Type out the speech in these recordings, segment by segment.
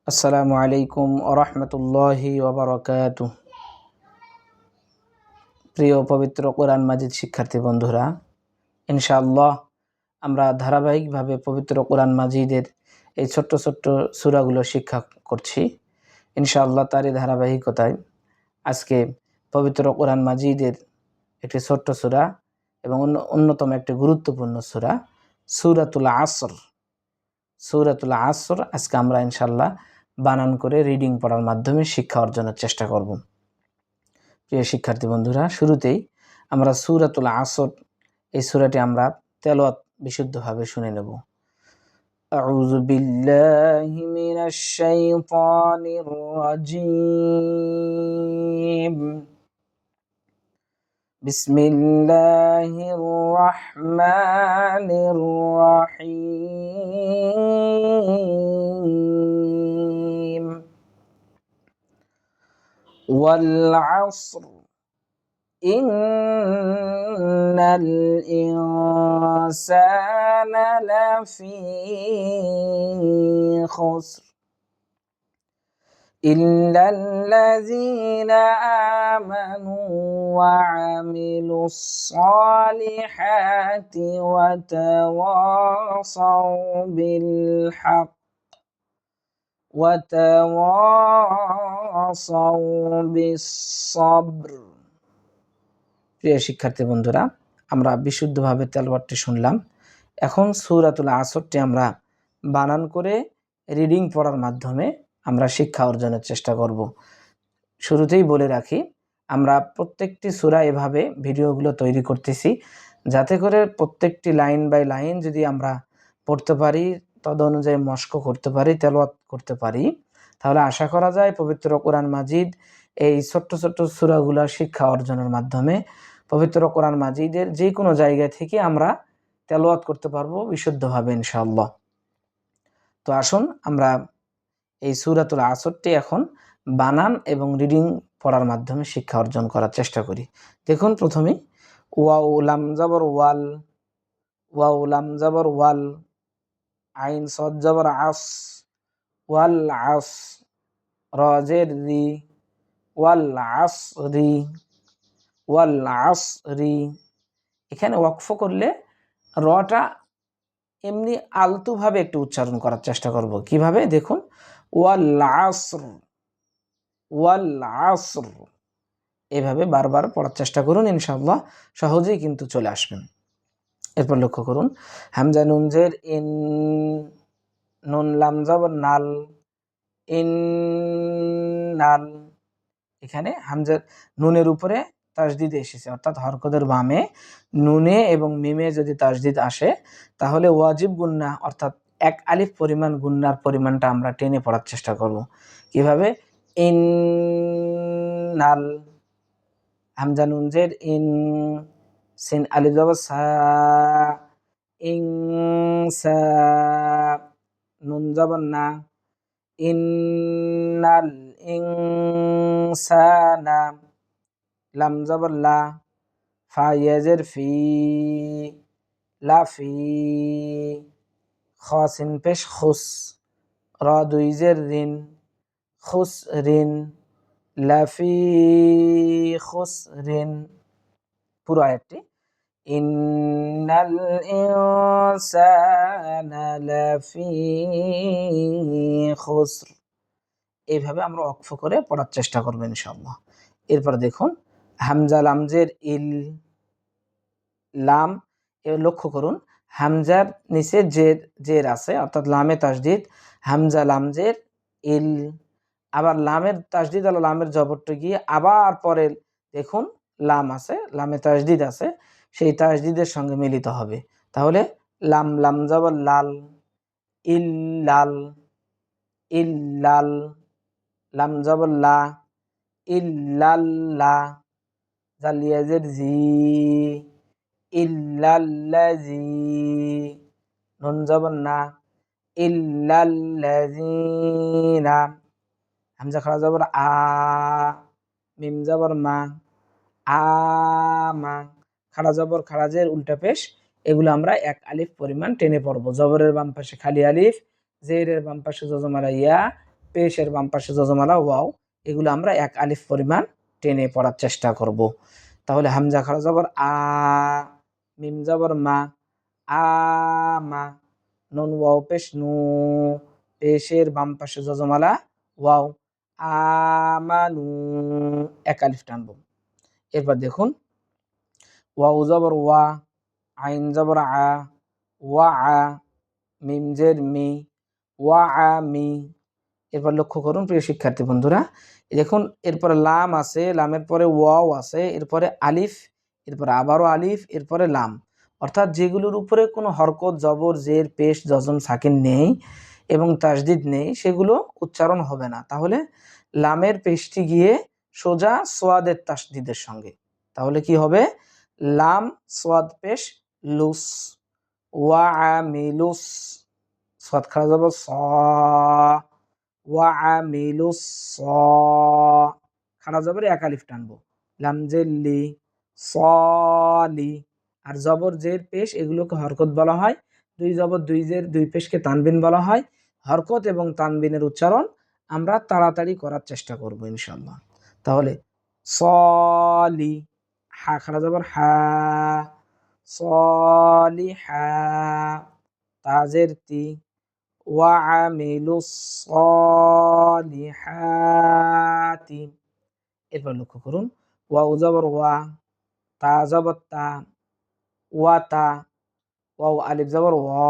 আসসালামু আলাইকুম ওরহমতুল্লাহি ওবারাকাতুহ। প্রিয় পবিত্র কোরআন মাজিদ শিক্ষার্থী বন্ধুরা, ইনশাআল্লাহ আমরা ধারাবাহিকভাবে পবিত্র কোরআন মাজিদের এই ছোট্ট ছোট্ট সূরাগুলো শিক্ষা করছি। ইনশাআল্লাহ তারই ধারাবাহিকতায় আজকে পবিত্র কোরআন মাজিদের একটি ছোট্ট সূরা এবং অন্যতম একটি গুরুত্বপূর্ণ সূরা সূরাতুল আসর। সূরাতুল আসর আজকে আমরা ইনশাআল্লাহ বানান করে রিডিং পড়ার মাধ্যমে শিক্ষা অর্জনের চেষ্টা করব। প্রিয় শিক্ষার্থী বন্ধুরা, শুরুতেই আমরা সূরাতুল আসর এই সূরাটি আমরা তেলাওয়াত বিশুদ্ধভাবে শুনে নেব। আউযু বিল্লাহি মিনাশ শাইতানির রাজীম। বিসমিল্লাহির রাহমানির রাহিম। ওয়াল আসর ইন্নাল ইনসানা লাফি খুসর ইল্লাল্লাযীনা আমানু ওয়া আমিলুস সালিহাতি ওয়া তাওয়াসাউ বিল হক ওয়া তাওয়াসাউ বিস সাবর। প্রিয় শিক্ষার্থী বন্ধুরা, আমরা বিশুদ্ধভাবে তেলাওয়াতটি শুনলাম। এখন সূরাতুল আসরটি আমরা বানান করে রিডিং পড়ার মাধ্যমে আমরা শিক্ষা অর্জনের চেষ্টা করব। শুরুতেই বলে রাখি, আমরা প্রত্যেকটি সূরা এভাবে ভিডিওগুলো তৈরি করতেছি যাতে করে প্রত্যেকটি লাইন বাই লাইন যদি আমরা পড়তে পারি, তদ অনুযায়ী মস্ক করতে পারি, তেলাওয়াত করতে পারি, তাহলে আশা করা যায় পবিত্র কোরআন মাজিদ এই ছোট্ট ছোট্ট সূরাগুলো শিক্ষা অর্জনের মাধ্যমে পবিত্র কোরআন মাজিদের যে কোনো জায়গা থেকে আমরা তেলাওয়াত করতে পারবো বিশুদ্ধভাবে ইনশাআল্লাহ। তো আসুন আমরা এই সূরাতুল আসরটি এখন বানান এবং রিডিং পড়ার মাধ্যমে শিক্ষা অর্জন করার চেষ্টা করি। দেখুন, প্রথমে ওয়াও লাম জবর ওয়াল, ওয়াও লাম জবর ওয়াল, আইন সদ জবর আস, ওয়াল আস, র জের রি, ওয়াল আসরি, ওয়াল আসরি। এখানে ওয়াকফ করলে রটা এমনি আলতুভাবে একটু উচ্চারণ করার চেষ্টা করব। কিভাবে দেখুন, ওয়াল আসর, ওয়াল আসর, এভাবে বারবার পড়ার চেষ্টা করুন, ইনশাআল্লাহ সহজেই কিন্তু চলে আসবেন। এরপর লক্ষ্য করুন, হামজা নুন জের ইন, নুন লাম জবর নাল, ইন নাল। এখানে হামজা নুনের উপরে তাসদিদ এসেছে, অর্থাৎ হরকতের বামে নুনে এবং মিমে যদি তাসদিদ আসে তাহলে ওয়াজিব গুন্না অর্থাৎ এক আলিফ পরিমাণ গুন্নার পরিমাণটা আমরা টেনে পড়ার চেষ্টা করব। কিভাবে? ইন নাল, হামজা নুন জের ইন, সিন আলিফ জবর সা, ইং সা, নুন জবর না, ইন্নাল ইনসানা, লাম জবর লা, ফা ইয়াজের ফি, লাফি, খ সিন পেশ খুস, র দুই জের রিন, খুস রিন, লাফি খুস রিন। পুরো আয়াতটি, ইন্নাল ইনসানা লাফি খুসর, এইভাবে আমরা ওয়াকফ করে পড়ার চেষ্টা করব ইনশাআল্লাহ। এরপর দেখুন, হামজা লামজের ইল, লাম, লক্ষ্য করুন হামজার নিচে জের জের আছে, অর্থাৎ লামে তাসদিদ, হামজা লামজের ইল। আবার লামের তাসদিদ আলো লামের জবরটা গিয়ে আবার পরে দেখুন লাম আছে, লামে তাসদিদ আছে, সেই তাসদিদের সঙ্গে মিলিত হবে। তাহলে লাম লাম জবর লাল, ইল্লাল, ইল্লাল, লাম জবর লা, ইল্লাল্লাহ, জাল ইয়াজের জি, ইল্লাল্লাযী, নুন জবর না, ইল্লাল্লাযীনা, হামজা খাড়া জবর আ, মিম জবর মা, আমা, খাড়া জবর খাড়াজের উল্টা পেশ, এগুলো আমরা এক আলিফ পরিমাণ টেনে পড়বো। জবরের বাম পাশে খালি আলিফ, জেরের বাম পাশে জজমারা ইয়া, পেশের বাম পাশে যজমালা ওয়াও, এগুলো আমরা এক আলিফ পরিমাণ টেনে পড়ার চেষ্টা করব। তাহলে হামজা খারা জবর আ, মিম জবর মা, আ মা, নুন ওয়াও পেশ নু, পেশের বাম পাশে যজমালা ওয়াও, আমানু, এক আলিফ টানবো। এরপর দেখুন ওয়াও জবর ওয়া, আইন জবর আ, ওয়া আ, মিম জের মি, ওয়া আ মি। এরপর লক্ষ্য করুন প্রিয় শিক্ষার্থী বন্ধুরা, দেখুন এরপরে লাম আছে, লামের পরে ওয়াও আছে, এরপরে আলিফ, এরপরে আবারও আলিফ, এরপরে লাম। অর্থাৎ যেগুলোর উপরে কোনো হরকত জবর জের পেশ জজম সাকিন নেই এবং তাসদিদ নেই সেগুলো উচ্চারণ হবে না। তাহলে লামের পেশটি গিয়ে সোজা সোয়াদের তাসদিদের সঙ্গে, তাহলে কি হবে? লাম সোয়াদ পেশ লুস, ওয়া আমিলুস, সোয়াদ খাড়া যাব স, ওয়া আমিলুস স, খাড়া জবরে এক আলিফ টানবো, লাম জের লি, সলি। আর জবর জের পেশ এগুলোকে হরকত বলা হয়, দুই জবর দুই জের দুই পেশকে তানবিন বলা হয়। হরকত এবং তানবিনের উচ্চারণ আমরা তাড়াতাড়ি করার চেষ্টা করব ইনশাআল্লাহ। তাহলে সলি, হা খাড়া জবর হা, সলিহা, তাজের তি, ওয়া আমিলুস সলিহাতি। এরপর লক্ষ্য করুন ওয়াও জবর ওয়া, তা জবর তা, ওয়া তা, ওয়াও আলিফ জবর ওয়া,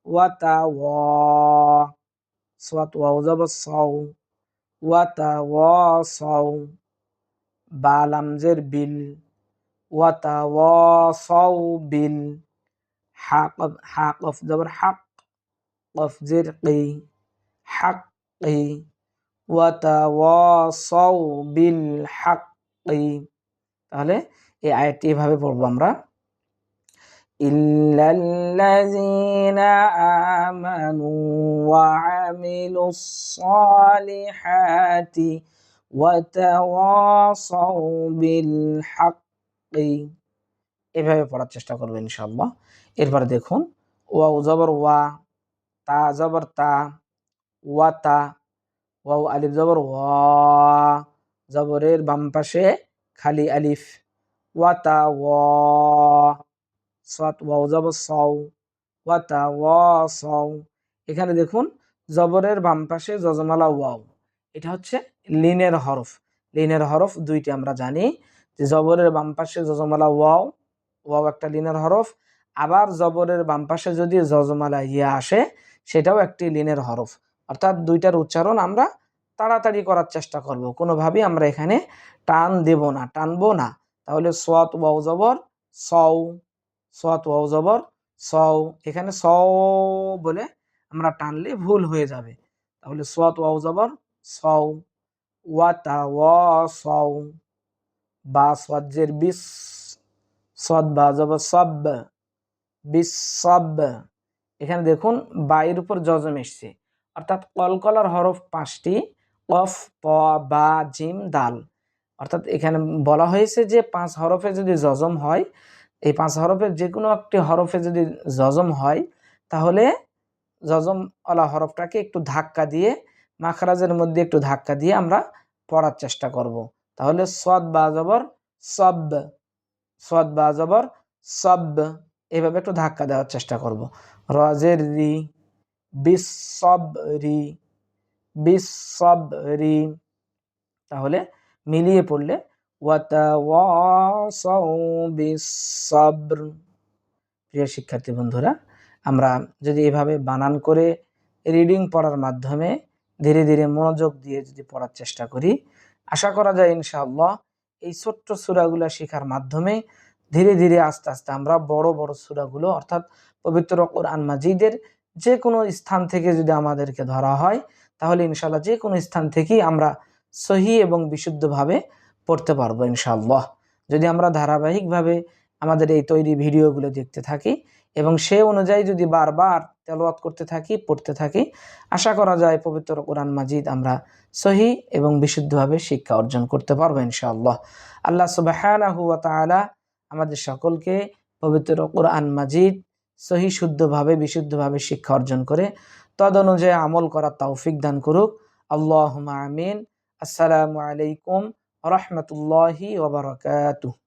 ওয়া তা ওয়া, সাত ওয়াও জবর সাউ, ওয়া তা ওয়া সাউ, বা লাম জের বিল, ওয়া তা ওয়া সাউ বিল, হা কফ জবর হক, কফ জের কি, হক কি, ওয়া তা ওয়া সাউ বিল হক কি। তাহলে এই আয়াতটি এভাবে পড়বো আমরা, ইল্লাল্লাযীনা আমানু ওয়া আমিলুস সালিহাতি ওয়া তাওয়াসাউ বিল হাক্কি। এভাবে পড়ার চেষ্টা করবেন ইনশাআল্লাহ। এরপরে দেখুন ওয়াও জবর ওয়া, তা জবর তা, ওয়া তা, ওয়াও আলিফ জবর ওয়া, জবরের বাম পাশে খালি আলিফ, ওয়া তা ওয়া, সাত ওয়াও জবর সাউ, ওয়া তা ওয়া সাউ। এখানে দেখুন জবরের বাম পাশে যজমালা ওয়াও, এটা হচ্ছে লিনের হরফ। লিনের হরফ দুইটি আমরা জানি, যে জবরের বাম পাশে যজমালা ওয়াও, ওয়াও একটা লিনের হরফ, আবার জবরের বাম পাশে যদি যজমালা ইয়া আসে সেটাও একটি লিনের হরফ। অর্থাৎ দুইটার উচ্চারণ আমরা তাড়াতাড়ি করার চেষ্টা করব, কোনোভাবেই আমরা এখানে টান দেব না, টানবো না। তাহলে সোয়াত ওয়াও জবর সও, সোয়াত ওয়াও জবর সও, এখানে সও বলে আমরা টানলে ভুল হয়ে যাবে। তাহলে সোয়াত ওয়াও জবর সও, ওয়া তা ওয়া সও, বা সোয়াজ্জের বিস, সদ বা জবর সব, বিস সব। এখানে দেখুন বাইয়ের উপর জজম এসছে, অর্থাৎ কলকলার হরফ পাঁচটি, কফ, প, বা, জিম, দাল। অর্থাৎ এখানে বলা হয়েছে যে 5 হরফে যদি জজম হয়, এই 5 হরফের যে কোনো একটি হরফে যদি জজম হয়, তাহলে জজম ওয়ালা হরফটাকে একটু ধাক্কা দিয়ে, মাখরাজের মধ্যে একটু ধাক্কা দিয়ে আমরা পড়ার চেষ্টা করব। তাহলে সদ বা জবর সব, সদ বা জবর সব, এভাবে একটু ধাক্কা দেওয়ার চেষ্টা করব। রজের রি, বিসবরি, বিসবরি। তাহলে মিলিয়ে পড়লে ওয়াতাওয়াসাউ বিসসবর। প্রিয় শিক্ষার্থী বন্ধুরা, আমরা যদি এভাবে বানান করে রিডিং পড়ার মাধ্যমে ধীরে ধীরে মনোযোগ দিয়ে যদি পড়ার চেষ্টা করি, আশা করা যায় ইনশাআল্লাহ এই ছোট্ট সূরাগুলো শেখার মাধ্যমে ধীরে ধীরে আস্তে আস্তে আমরা বড় বড় সূরাগুলো, অর্থাৎ পবিত্র কোরআন মাজিদের যে কোনো স্থান থেকে যদি আমাদেরকে ধরা হয়, তাহলে ইনশাআল্লাহ যে কোনো স্থান থেকেই আমরা সহি এবং বিশুদ্ধভাবে পড়তে পারবো ইনশাআল্লাহ। যদি আমরা ধারাবাহিকভাবে আমাদের এই তৈরি ভিডিওগুলো দেখতে থাকি এবং সে অনুযায়ী যদি বারবার তেলাওয়াত করতে থাকি, পড়তে থাকি, আশা করা যায় পবিত্র কোরআন মাজিদ আমরা সহি এবং বিশুদ্ধভাবে শিক্ষা অর্জন করতে পারবো ইনশাআল্লাহ। আল্লাহ সুবহানাহু ওয়া তাআলা আমাদের সকলকে পবিত্র কোরআন মাজিদ সহি শুদ্ধভাবে বিশুদ্ধভাবে শিক্ষা অর্জন করে তদনুযায়ী আমল করার তৌফিক দান করুক। আল্লাহুম্মা আমিন। আসসালামু আলাইকুম ওয়া রাহমাতুল্লাহি ওয়া বারাকাতুহু।